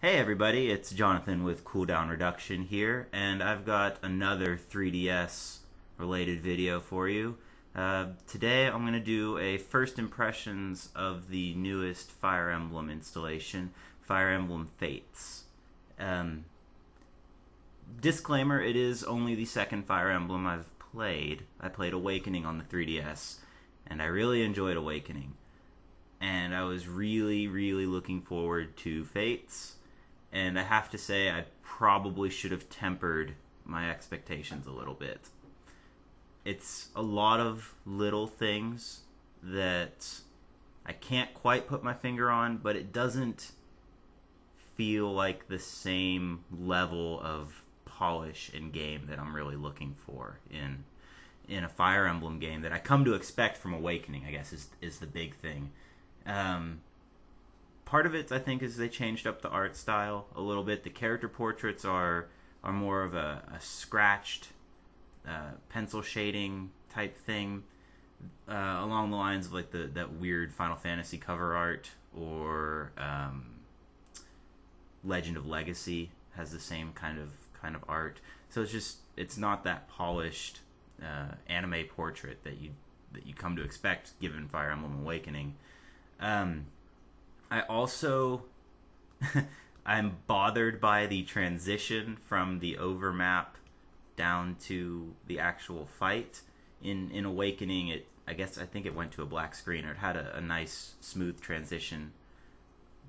Hey everybody, it's Jonathan with Cooldown Reduction here, and I've got another 3DS related video for you. Today I'm going to do a first impressions of the newest Fire Emblem installation, Fire Emblem Fates. Um, Disclaimer, it is only the second Fire Emblem I've played. I played Awakening on the 3DS, and I really enjoyed Awakening. And I was really looking forward to Fates, and I have to say I probably should have tempered my expectations a little bit. It's a lot of little things that I can't quite put my finger on, but it doesn't feel like the same level of polish in game that I'm really looking for in a Fire Emblem game that I come to expect from Awakening. I guess is the big thing. Um, Part of it, I think, is they changed up the art style a little bit. The character portraits are more of a scratched pencil shading type thing, along the lines of like that weird Final Fantasy cover art, or Legend of Legacy has the same kind of art. So it's not that polished anime portrait that you come to expect given Fire Emblem Awakening. Um, I also I'm bothered by the transition from the overmap down to the actual fight. In Awakening, I think it went to a black screen, or it had a nice smooth transition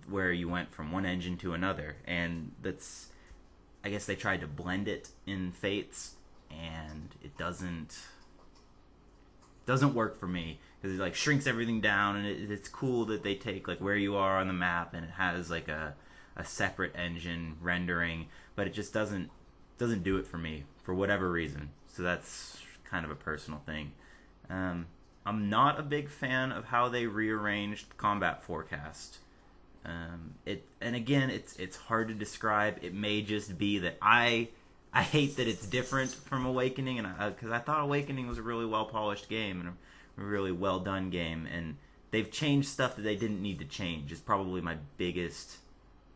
where you went from one engine to another, and that's I guess they tried to blend it in Fates, and it doesn't work for me because it like shrinks everything down, and it's cool that they take like where you are on the map, and it has like a separate engine rendering, but it just doesn't do it for me for whatever reason. So that's kind of a personal thing. I'm not a big fan of how they rearranged combat forecast. It and again, it's hard to describe. It may just be that I hate that it's different from Awakening, and because I thought Awakening was a really well polished game and a really well done game, and they've changed stuff that they didn't need to change. Is probably my biggest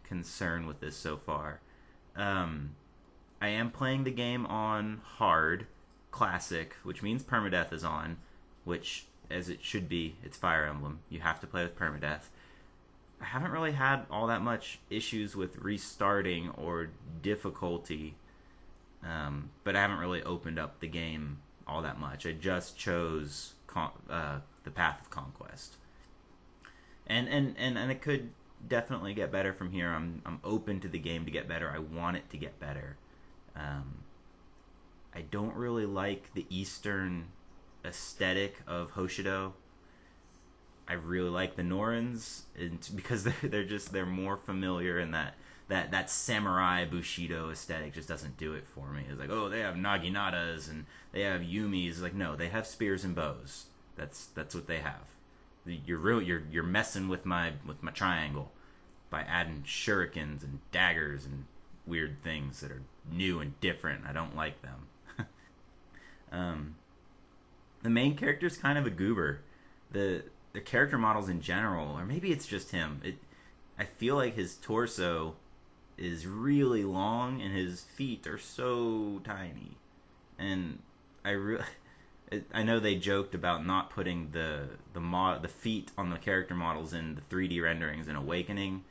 concern with this so far. Um, I am playing the game on hard, classic, which means permadeath is on, which as it should be. It's Fire Emblem. You have to play with permadeath. I haven't really had all that much issues with restarting or difficulty, but I haven't really opened up the game all that much. I just chose the path of conquest, and it could definitely get better from here. I'm open to the game to get better. I want it to get better. Um, I don't really like the Eastern aesthetic of Hoshido. I really like the Norans, because they're more familiar, and that samurai Bushido aesthetic just doesn't do it for me. It's like, oh, they have naginatas and they have yumis. Like, no, they have spears and bows. That's what they have. You're messing with my triangle by adding shurikens and daggers and weird things that are new and different. I don't like them. um, the main character's kind of a goober. The character models in general, or maybe it's just him. I feel like his torso is really long and his feet are so tiny. And I really I know they joked about not putting the feet on the character models in the 3D renderings in Awakening,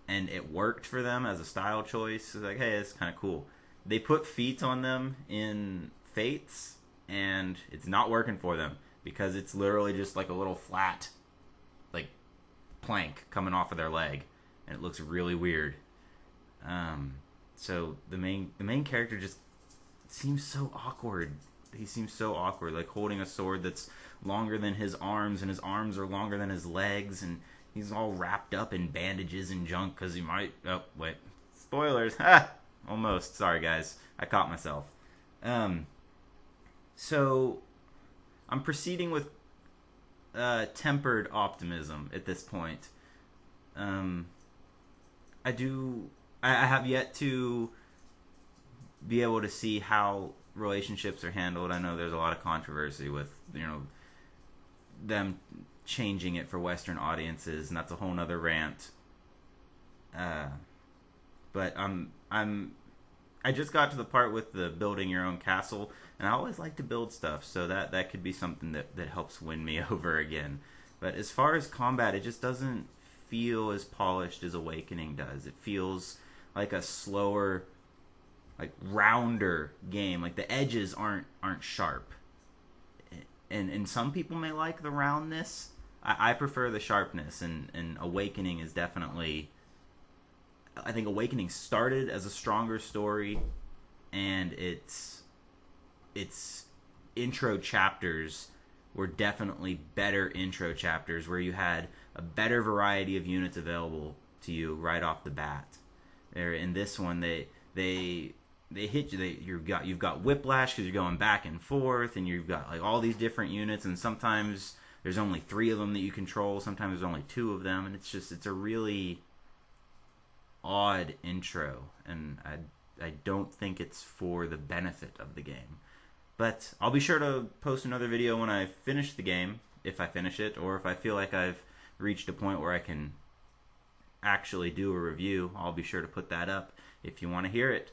and it worked for them as a style choice. It's like, hey, it's kind of cool. They put feet on them in Fates, and it's not working for them because it's literally just like a little flat, like, plank coming off of their leg, and it looks really weird. So the main character just seems so awkward. He seems so awkward, like holding a sword that's longer than his arms, and his arms are longer than his legs, and he's all wrapped up in bandages and junk because he might. Oh wait, spoilers! Ha, almost. Sorry guys, I caught myself. Um, so I'm proceeding with tempered optimism at this point. Um, I do. I have yet to be able to see how relationships are handled. I know there's a lot of controversy with them changing it for Western audiences, and that's a whole nother rant. Uh, But I just got to the part with the building your own castle, and I always like to build stuff, so that could be something that helps win me over again. But as far as combat, it just doesn't feel as polished as Awakening does. It feels like a slower, like rounder game. Like the edges aren't sharp. And some people may like the roundness. I prefer the sharpness, and Awakening is definitely... I think Awakening started as a stronger story, and its intro chapters were definitely better intro chapters, where you had a better variety of units available to you right off the bat. There in this one, they hit you. You've got whiplash because you're going back and forth, and you've got like all these different units, and sometimes there's only 3 of them that you control. Sometimes there's only 2 of them, and it's a really odd intro, and I don't think it's for the benefit of the game. But I'll be sure to post another video when I finish the game, if I finish it, or if I feel like I've reached a point where I can actually do a review. I'll be sure to put that up if you want to hear it.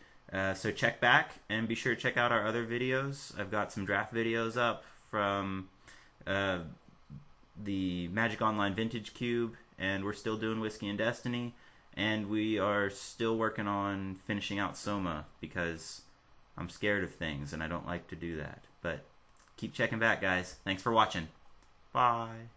So check back, and be sure to check out our other videos. I've got some draft videos up from the Magic Online Vintage Cube, and we're still doing Whiskey and Destiny, and we are still working on finishing out Soma, because I'm scared of things, and I don't like to do that. But keep checking back, guys. Thanks for watching. Bye.